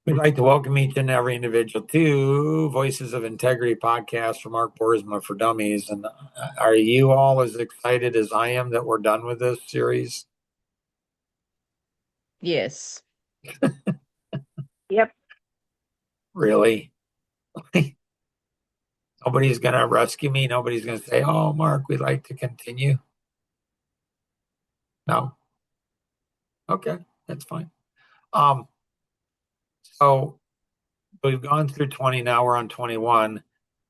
We'd like to welcome each and every individual to Voices of Integrity podcast from Mark Boersma for Dummies. And are you all as excited as I am that we're done with this series? Yes. Yep. Really? Nobody's going to rescue me. Nobody's going to say, "Oh, Mark, we'd like to continue." No. Okay, that's fine. Um, so we've gone through 20. Now we're on 21.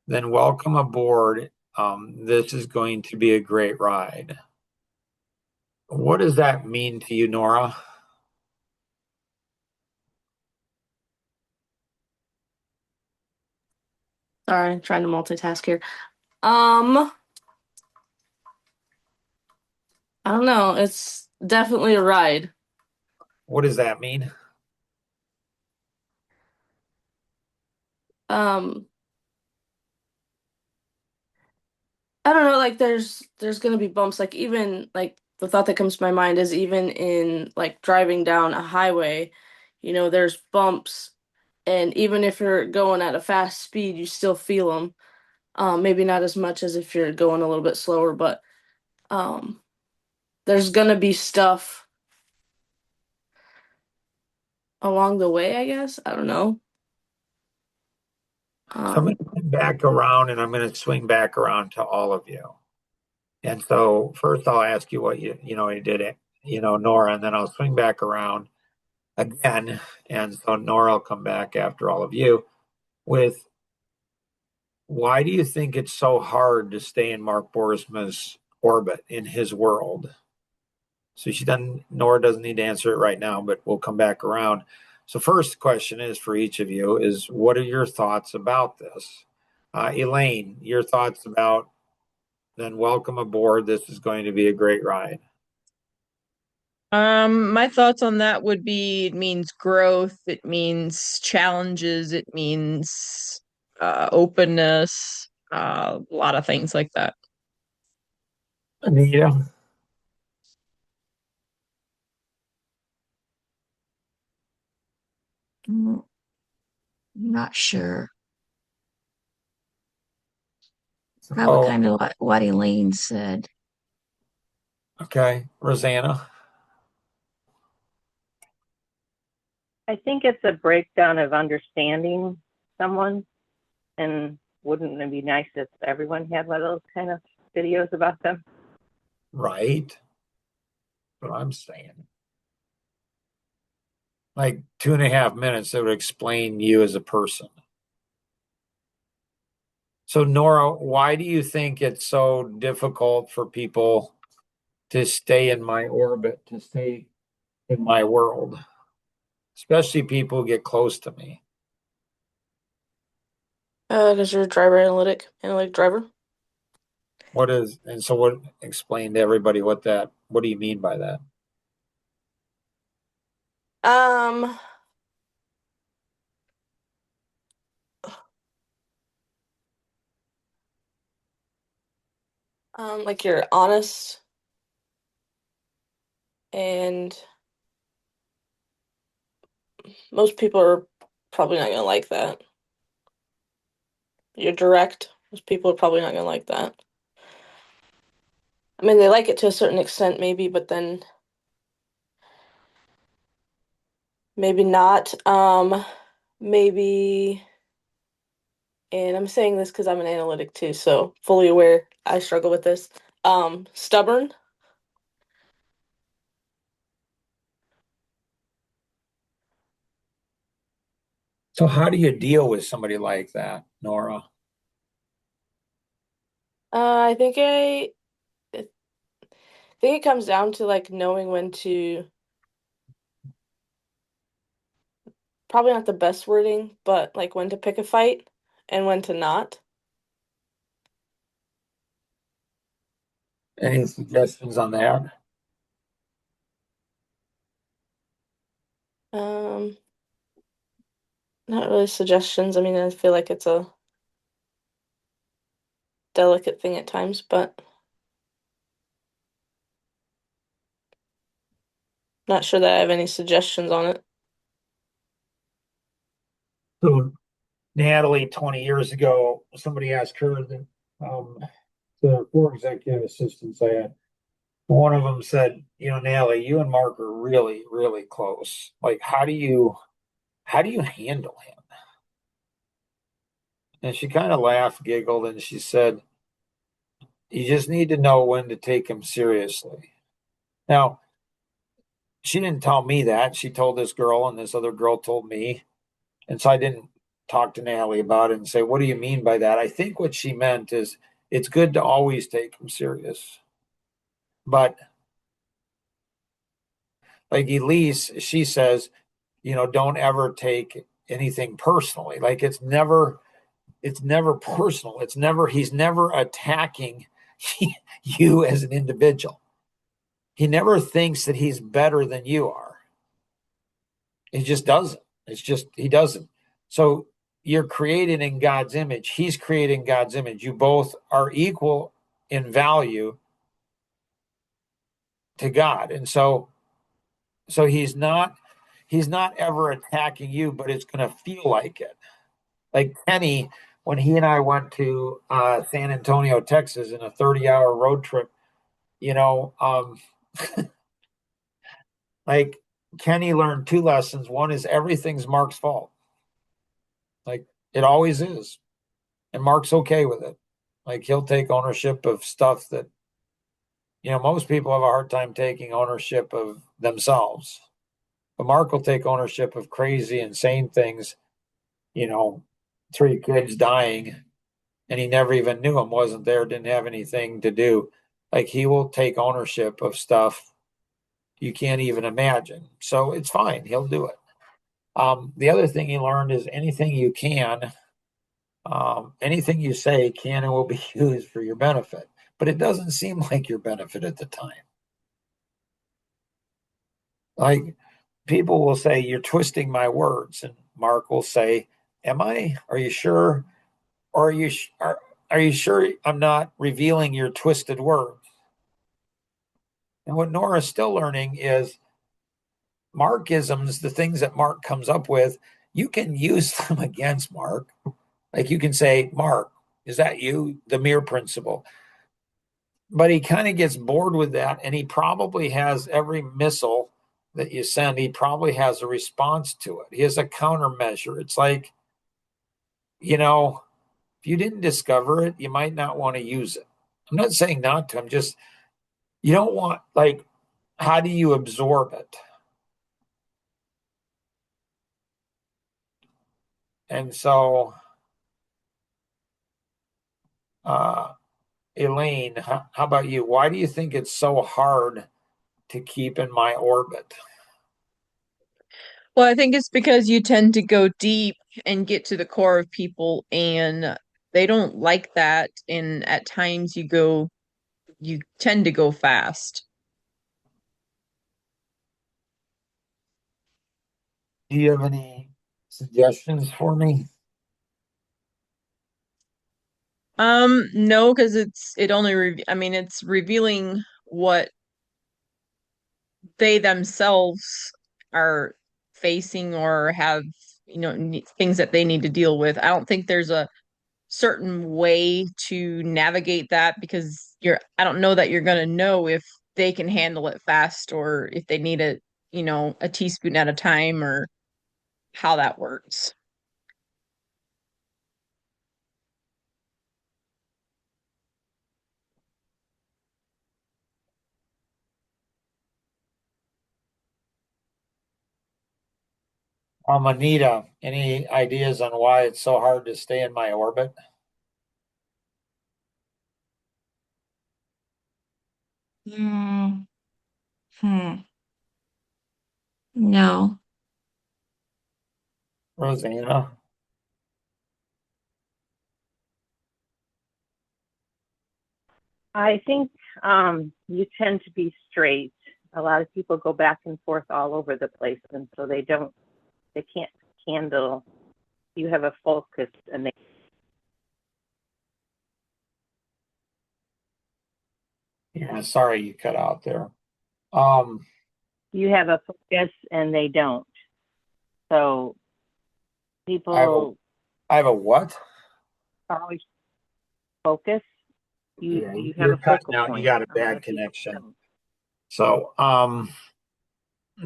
Then welcome aboard. This is going to be a great ride. What does that mean to you, Nora? Sorry, I'm trying to multitask here. Um, I don't know. It's definitely a ride. What does that mean? Um, I don't know, like there's gonna be bumps. Like even like the thought that comes to my mind is even in like driving down a highway, there's bumps, and even if you're going at a fast speed, you still feel them. Maybe not as much as if you're going a little bit slower, but um, there's gonna be stuff along the way, I guess. I don't know. So I'm Um, going to come back around and I'm going to swing back around to all of you. And so first I'll ask you what you did it, Nora, and then I'll swing back around again. And so Nora will come back after all of you with why do you think it's so hard to stay in Mark Borisma's orbit in his world? So Nora doesn't need to answer it right now, but we'll come back around. So first question is for each of you is what are your thoughts about this? Elaine, your thoughts about then welcome aboard. This is going to be a great ride. My thoughts on that would be it means growth, it means challenges, it means openness, a lot of things like that. Anita, Mm, Not sure. Probably oh, kind of what Elaine said. okay. Rosanna, I think it's a breakdown of understanding someone. And wouldn't it be nice if everyone had one of those kind of videos about them? right? What I'm saying. Like 2.5 minutes that would explain you as a person. So, Nora, why do you think it's so difficult for people to stay in my orbit, to stay in my world, especially people who get close to me? because you're a driver analytic driver. And so explain to everybody what do you mean by that? Um, like you're honest and most people are probably not gonna like that. You're direct. Most people are probably not gonna like that. I mean, they like it to a certain extent, maybe, but then maybe not. Maybe, and I'm saying this because I'm an analytic too, so fully aware I struggle with this. Stubborn. So how do you deal with somebody like that, Nora? I think I think it comes down to like knowing when to, probably not the best wording, but like when to pick a fight and when to not. Any suggestions on that? Um, Not really suggestions. I mean, I feel like it's a delicate thing at times, but not sure that I have any suggestions on it. So Natalie, 20 years ago, somebody asked her the four executive assistants I had. One of them said, Natalie, you and Mark are really, really close. Like, how do you handle him? And she kind of laughed, giggled, and she said, you just need to know when to take him seriously. Now, she didn't tell me that. She told this girl, and this other girl told me. And so I didn't talk to Natalie about it and say, what do you mean by that? I think what she meant is it's good to always take him serious. But like Elise, she says, don't ever take anything personally. Like it's never personal. He's never attacking you as an individual. He never thinks that he's better than you are. He just doesn't. He doesn't. So you're created in God's image. He's created in God's image. You both are equal in value to God. And so he's not ever attacking you, but it's going to feel like it. Like Kenny, when he and I went to San Antonio, Texas, in a 30-hour road trip, like Kenny learned two lessons. One is everything's Mark's fault. Like it always is. And Mark's okay with it. Like he'll take ownership of stuff that, most people have a hard time taking ownership of themselves. But Mark will take ownership of crazy, insane things, 3 kids dying, and he never even knew him, wasn't there, didn't have anything to do. Like he will take ownership of stuff you can't even imagine. So it's fine. He'll do it. The other thing he learned is anything you say can and will be used for your benefit, but it doesn't seem like your benefit at the time. Like people will say, you're twisting my words. And Mark will say, am I? Are you sure? Or are you sure I'm not revealing your twisted words? And what Nora's still learning is Markisms, the things that Mark comes up with, you can use them against Mark. Like you can say, Mark, is that you? The mere principle. But he kind of gets bored with that. And he probably has every missile that you send, he probably has a response to it. He has a countermeasure. It's like, if you didn't discover it, you might not want to use it. I'm not saying not to. I'm just, you don't want, like, how do you absorb it? And so, Elaine, how about you? Why do you think it's so hard to keep in my orbit? Well, I think it's because you tend to go deep and get to the core of people, and they don't like that. And at times you tend to go fast. Do you have any suggestions for me? No, because I mean, it's revealing what they themselves are facing or have, things that they need to deal with. I don't think there's a certain way to navigate that because I don't know that you're going to know if they can handle it fast or if they need a teaspoon at a time or how that works. Anita, any ideas on why it's so hard to stay in my orbit? Mm, hmm. No. Rosanna? I think you tend to be straight. A lot of people go back and forth all over the place, and so they can't handle. You have a focus, and Yeah, sorry you cut out there. Um, you have a focus, and they don't. So people I have a what? always focus. Yeah, You have you're a cutting focal out. You point. got a A lot bad of people connection. don't. So,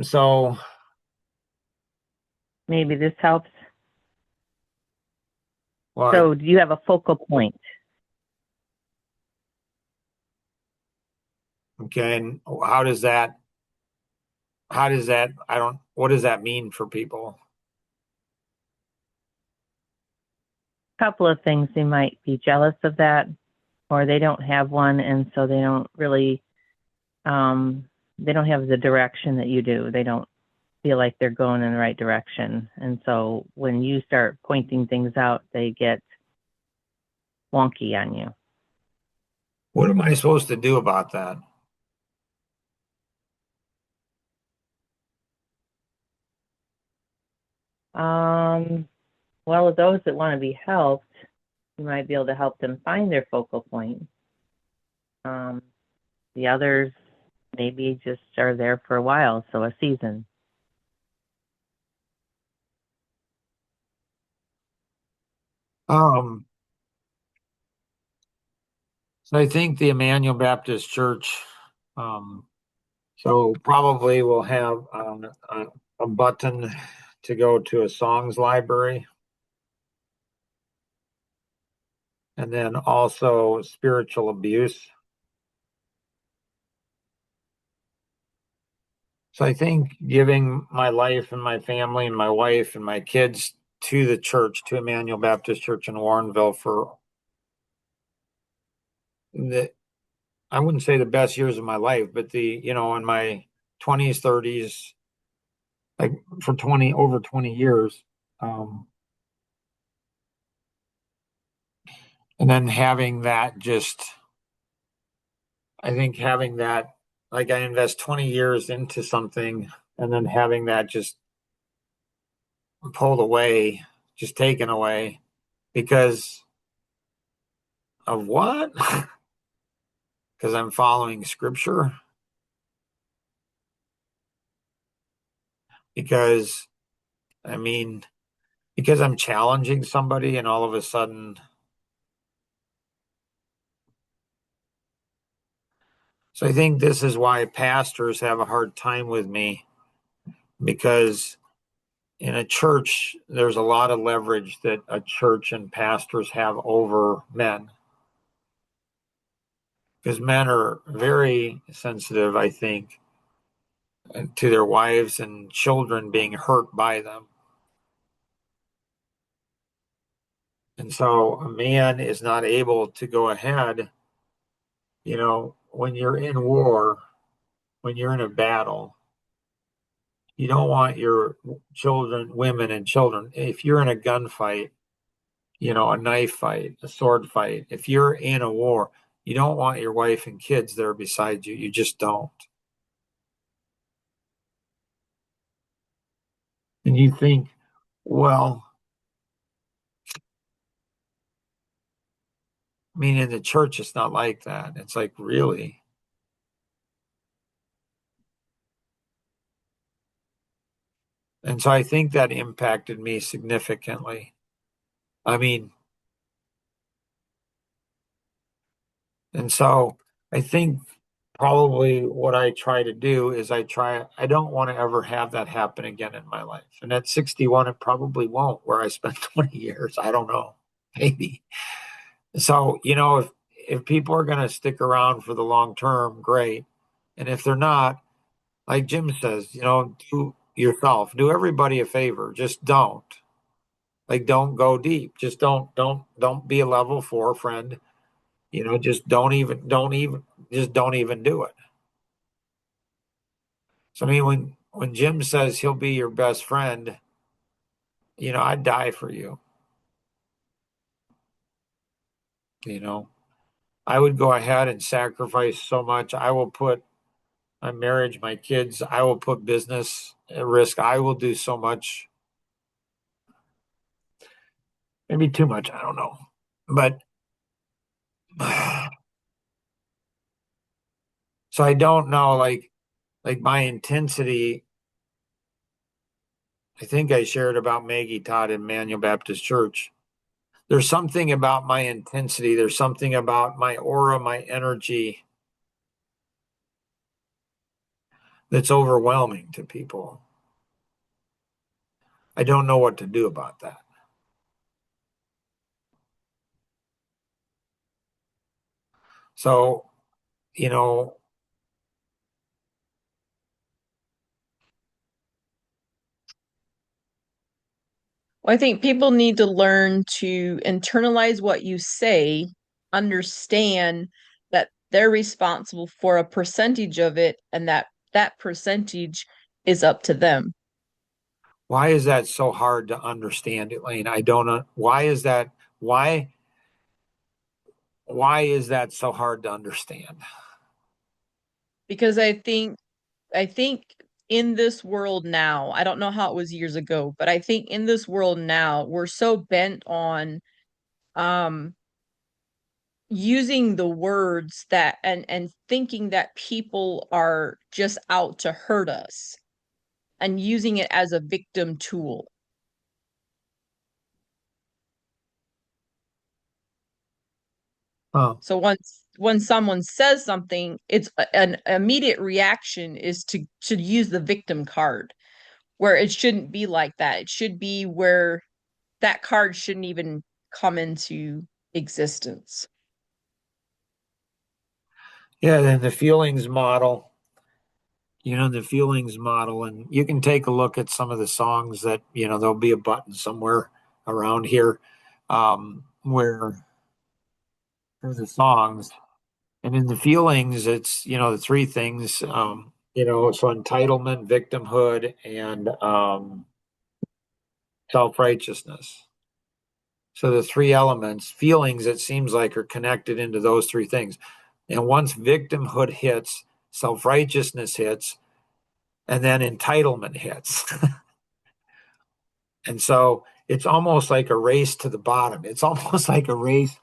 so Maybe this helps. well, So do you have a focal point? okay. And what does that mean for people? Couple of things. They might be jealous of that, or they don't have one, and so they don't really, they don't have the direction that you do. They don't feel like they're going in the right direction. And so when you start pointing things out, they get wonky on you. What am I supposed to do about that? Well, with those that want to be helped, you might be able to help them find their focal point. Um, the others maybe just are there for a while, so a season. Um, so I think the Emmanuel Baptist Church, um, so probably we'll have a button to go to a songs library, and then also spiritual abuse. So I think giving my life and my family and my wife and my kids to the church, to Emmanuel Baptist Church in Warrenville for the, I wouldn't say the best years of my life, but in my 20s, 30s, like for over 20 years. Um, and then having that I think having that, like I invest 20 years into something and then having that just pulled away, just taken away because of what? Because I'm following scripture, because I mean, because I'm challenging somebody and all of a sudden, so I think this is why pastors have a hard time with me, because in a church, there's a lot of leverage that a church and pastors have over men, because men are very sensitive, I think, to their wives and children being hurt by them. And so a man is not able to go ahead, when you're in war, when you're in a battle, you don't want your children, women and children, if you're in a gunfight, a knife fight, a sword fight, if you're in a war, you don't want your wife and kids there beside you. You just don't. And you think, well, I mean, in the church, it's not like that. It's like, really? And so I think that impacted me significantly. I mean, and so I think probably what I try to do is I don't want to ever have that happen again in my life. And at 61, it probably won't, where I spent 20 years. I don't know, maybe. So, if people are going to stick around for the long term, great. And if they're not, like Jim says, do yourself, do everybody a favor. Just don't. Like, don't go deep. Just don't be a level 4 friend. Just don't even do it. So I mean, when Jim says he'll be your best friend, I'd die for you. You know, I would go ahead and sacrifice so much. I will put my marriage, my kids, I will put business at risk. I will do so much, maybe too much. I don't know, but so, I don't know, like my intensity. I think I shared about Maggie Todd in Manual Baptist Church. There's something about my intensity. There's something about my aura, my energy that's overwhelming to people. I don't know what to do about that. So, you know, Well, I think people need to learn to internalize what you say, understand that they're responsible for a percentage of it, and that percentage is up to them. why is that so hard to understand, Elaine? I don't know. Why is that? Why is that so hard to understand? Because I think in this world now, I don't know how it was years ago, but I think in this world now, we're so bent on um using the words that and thinking that people are just out to hurt us and using it as a victim tool. Huh. So when someone says something, it's an immediate reaction is to use the victim card, where it shouldn't be like that. It should be where that card shouldn't even come into existence. Yeah, then the feelings model, the feelings model, and you can take a look at some of the songs that, there'll be a button somewhere around here where there's the songs. And in the feelings, it's, the three things, so entitlement, victimhood, and self-righteousness. So the three elements, feelings, it seems like, are connected into those three things. And once victimhood hits, self-righteousness hits, and then entitlement hits. And so it's almost like a race to the bottom. It's almost like a race.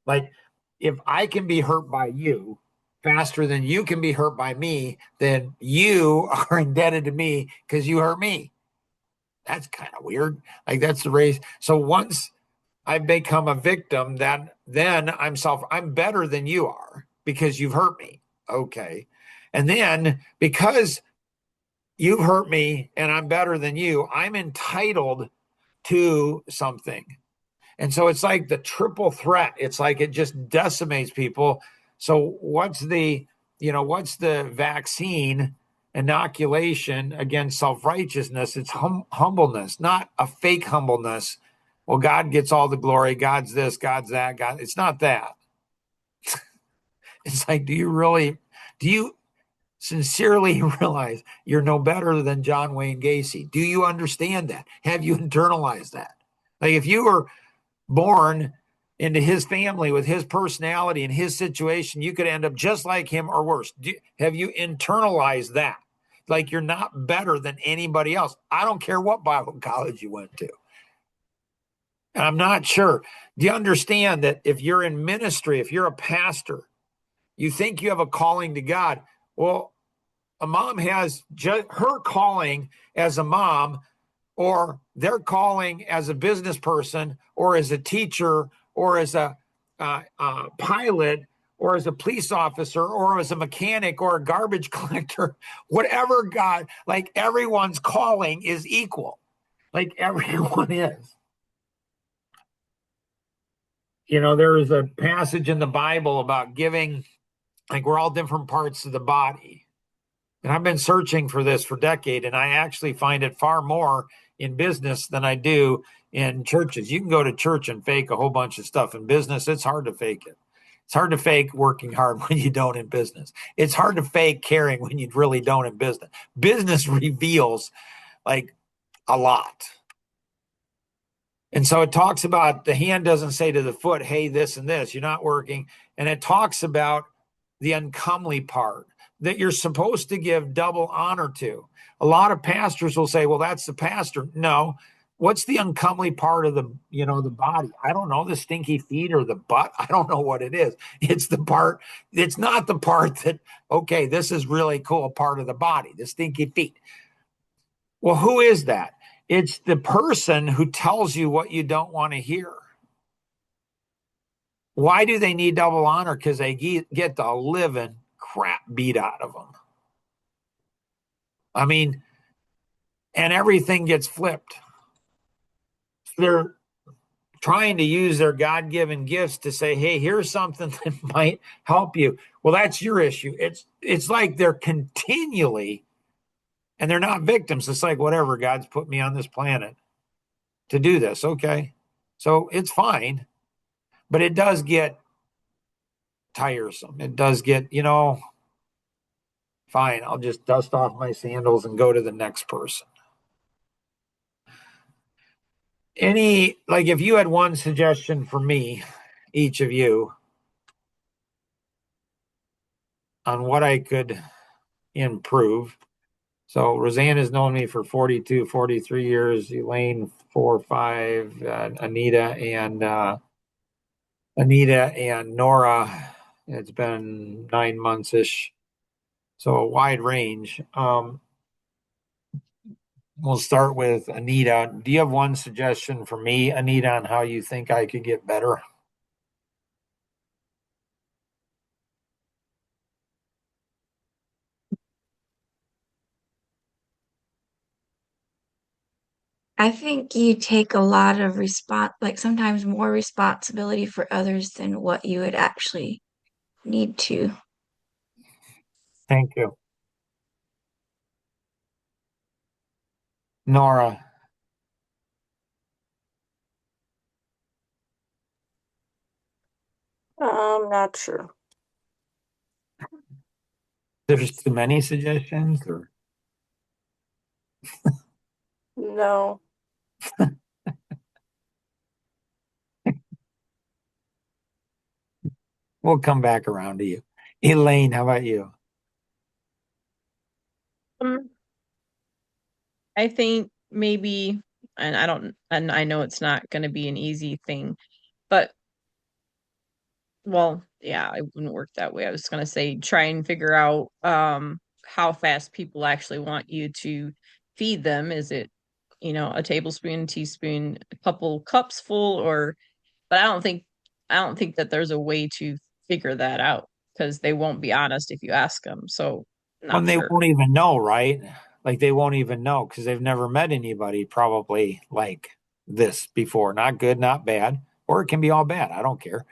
Like if I can be hurt by you faster than you can be hurt by me, then you are indebted to me because you hurt me. That's kind of weird. Like that's the race. So once I become a victim, then I'm better than you are because you've hurt me. Okay. And then because you've hurt me and I'm better than you, I'm entitled to something. And so it's like the triple threat. It's like it just decimates people. So what's the vaccine inoculation against self-righteousness? It's humbleness, not a fake humbleness. Well, God gets all the glory. God's this, God's that. God, it's not that. It's like, do you sincerely realize you're no better than John Wayne Gacy? Do you understand that? Have you internalized that? Like if you were born into his family with his personality and his situation, you could end up just like him or worse. Have you internalized that? Like you're not better than anybody else. I don't care what Bible college you went to. And I'm not sure. Do you understand that if you're in ministry, if you're a pastor, you think you have a calling to God? Well, a mom has her calling as a mom, or their calling as a business person, or as a teacher, or as a pilot, or as a police officer, or as a mechanic, or a garbage collector, whatever. God, like everyone's calling is equal. Like everyone is. There is a passage in the Bible about giving, like we're all different parts of the body. And I've been searching for this for decades, and I actually find it far more in business than I do in churches. You can go to church and fake a whole bunch of stuff. In business, it's hard to fake it. It's hard to fake working hard when you don't in business. It's hard to fake caring when you really don't in business. Business reveals like a lot. And so it talks about the hand doesn't say to the foot, hey, this and this, you're not working. And it talks about the uncomely part that you're supposed to give double honor to. A lot of pastors will say, well, that's the pastor. No. What's the uncomely part of the body? I don't know, the stinky feet or the butt. I don't know what it is. It's not the part that, okay, this is really cool part of the body, the stinky feet. Well, who is that? It's the person who tells you what you don't want to hear. Why do they need double honor? Because they get the living crap beat out of them. I mean, and everything gets flipped. They're trying to use their God-given gifts to say, hey, here's something that might help you. Well, that's your issue. It's like they're continually, and they're not victims. It's like, whatever, God's put me on this planet to do this. Okay. So it's fine, but it does get tiresome. It does get, fine, I'll just dust off my sandals and go to the next person. Like if you had one suggestion for me, each of you, on what I could improve. So Roseanne known me for 42, 43 years, Elaine 4 or 5, Anita and Nora, it's been 9 months ish. So a wide range. We'll start with Anita. Do you have one suggestion for me, Anita, on how you think I could get better? I think you take a lot of like sometimes more responsibility for others than what you would actually need to. Thank you. Nora. I'm not sure. There's too many suggestions, or No. we'll come back around to you. Elaine, how about you? Um, I think maybe, and I know it's not going to be an easy thing, but well, yeah, I wouldn't work that way. I was going to say try and figure out how fast people actually want you to feed them. Is it, a tablespoon, teaspoon, a couple cups full, or but I don't think that there's a way to figure that out because they won't be honest if you ask them. So, When not they sure. won't even know, right? Like they won't even know because they've never met anybody probably like this before. Not good, not bad, or it can be all bad. I don't care.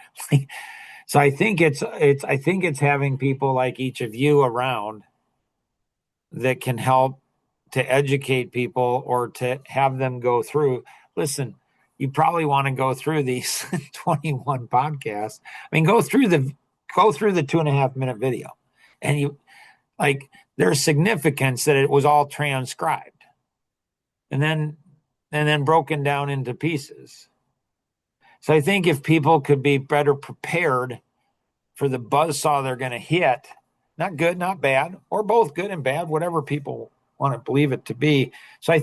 So I think it's having people like each of you around that can help to educate people or to have them go through. Listen, you probably want to go through these 21 podcasts. I mean, go through the 2.5 minute video, and you like there's significance that it was all transcribed and then broken down into pieces. So I think if people could be better prepared for the buzzsaw they're going to hit, not good, not bad, or both good and bad, whatever people want to believe it to be. So I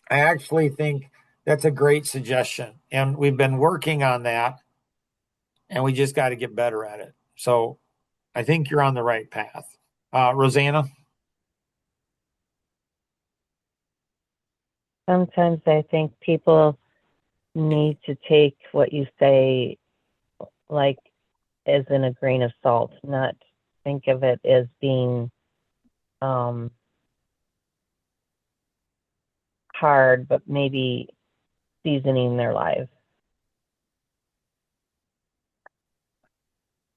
actually think that's a great suggestion. And we've been working on that and we just got to get better at it. So I think you're on the right path. Rosanna? Sometimes I think people need to take what you say like as in a grain of salt, not think of it as being um, hard, but maybe seasoning their lives.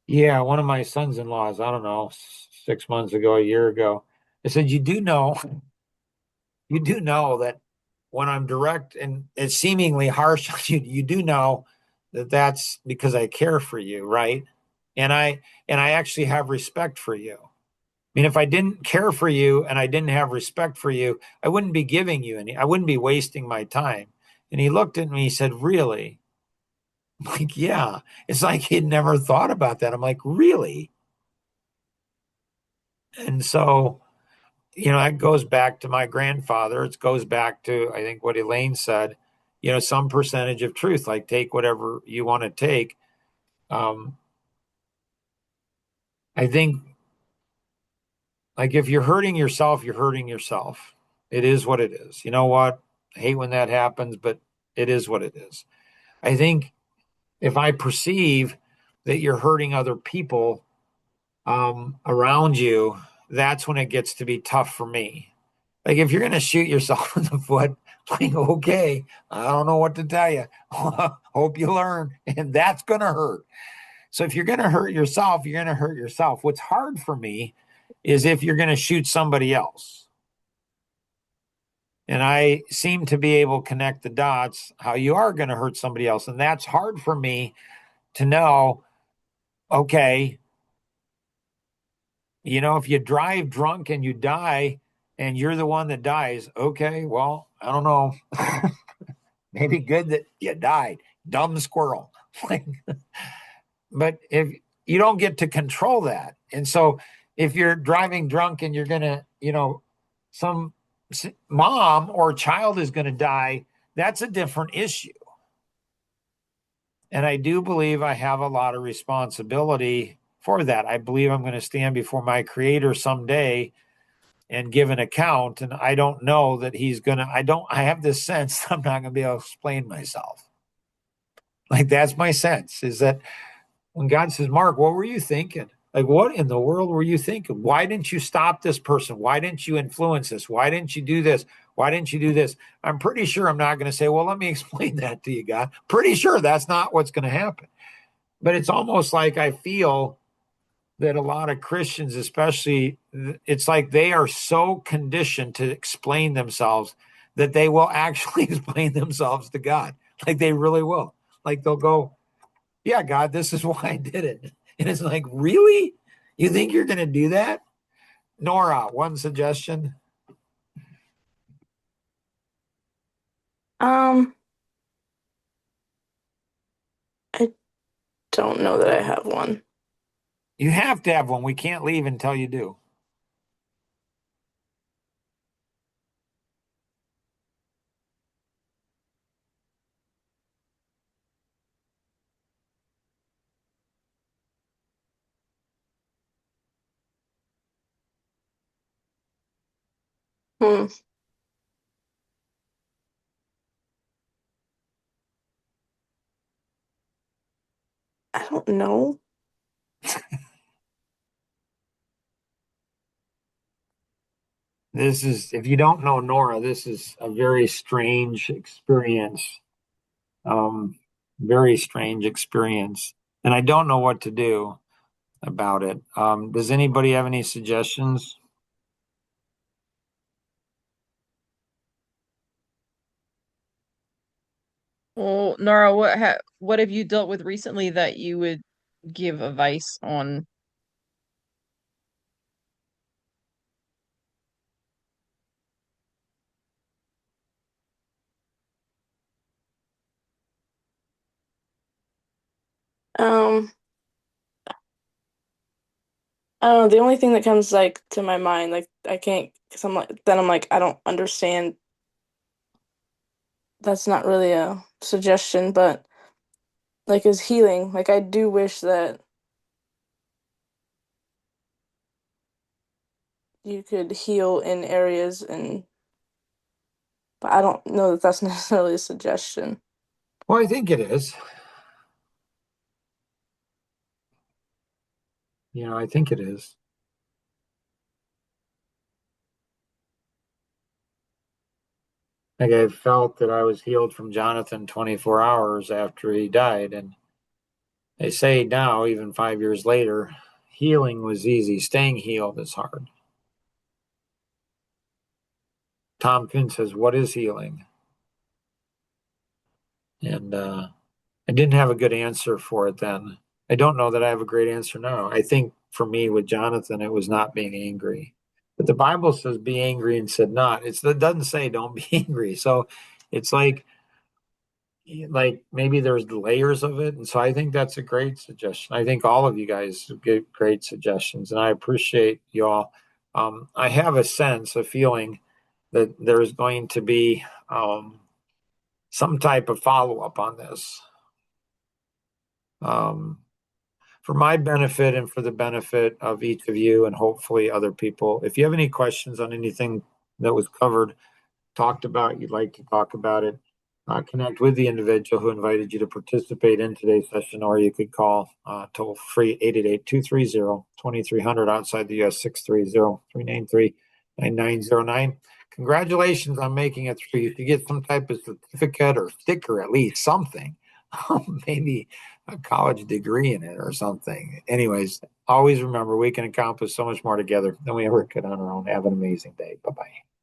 Yeah, one of my sons-in-laws, I don't know, 6 months ago, a year ago, I said, you do know that when I'm direct and it's seemingly harsh on you, you do know that that's because I care for you, right? And I actually have respect for you. I mean, if I didn't care for you and I didn't have respect for you, I wouldn't be giving you any, I wouldn't be wasting my time. And he looked at me, he said, really? I'm like, yeah. It's like he'd never thought about that. I'm like, really? And so, that goes back to my grandfather. It goes back to, I think, what Elaine said, some percentage of truth, like take whatever you want to take. Um, I think, like, if you're hurting yourself, you're hurting yourself. It is what it is. You know what? I hate when that happens, but it is what it is. I think if I perceive that you're hurting other people around you, that's when it gets to be tough for me. Like if you're going to shoot yourself in the foot, like, okay, I don't know what to tell you. Hope you learn. And that's going to hurt. So if you're going to hurt yourself, you're going to hurt yourself. What's hard for me is if you're going to shoot somebody else. And I seem to be able to connect the dots how you are going to hurt somebody else. And that's hard for me to know, okay, if you drive drunk and you die and you're the one that dies, okay, well, I don't know. Maybe good that you died. Dumb squirrel. But if you don't get to control that. And so if you're driving drunk and you're going to, some mom or child is going to die, that's a different issue. And I do believe I have a lot of responsibility for that. I believe I'm going to stand before my creator someday and give an account. And I don't know that he's going to, I have this sense I'm not going to be able to explain myself. Like that's my sense is that when God says, Mark, what were you thinking? Like, what in the world were you thinking? Why didn't you stop this person? Why didn't you influence this? Why didn't you do this? Why didn't you do this? I'm pretty sure I'm not going to say, well, let me explain that to you, God. Pretty sure that's not what's going to happen. But it's almost like I feel that a lot of Christians, especially, it's like they are so conditioned to explain themselves that they will actually explain themselves to God. Like they really will. Like they'll go, yeah, God, this is why I did it. And it's like, really? You think you're going to do that? Nora, one suggestion. I don't know that I have one. You have to have one. We can't leave until you do. Hmm. I don't know. This is, if you don't know Nora, this is a very strange experience. Um, Very strange experience. And I don't know what to do about it. Does anybody have any suggestions? Well, Nora, what have you dealt with recently that you would give advice on? Um, I don't know. The only thing that comes like to my mind, like I can't, because I'm like, I don't understand. That's not really a suggestion, but like is healing. Like I do wish that you could heal in areas but I don't know that that's necessarily a suggestion. Well, I think it is. I think it is. Like I felt that I was healed from Jonathan 24 hours after he died. And they say now, even 5 years later, healing was easy. Staying healed is hard. Tom Finn says, what is healing? And I didn't have a good answer for it then. I don't know that I have a great answer now. I think for me with Jonathan, it was not being angry. But the Bible says be angry and sin not. It doesn't say don't be angry. So it's like maybe there's layers of it. And so I think that's a great suggestion. I think all of you guys give great suggestions, and I appreciate you all. I have a sense, a feeling that there's going to be some type of follow up on this. Um, for my benefit and for the benefit of each of you and hopefully other people. If you have any questions on anything that was covered, talked about, you'd like to talk about it, connect with the individual who invited you to participate in today's session, or you could call toll free 888-230-2300 outside the US 630-393-9909. Congratulations on making it through. You should get some type of certificate or sticker, at least something, maybe a college degree in it or something. Anyways, always remember we can accomplish so much more together than we ever could on our own. Have an amazing day. Bye-bye.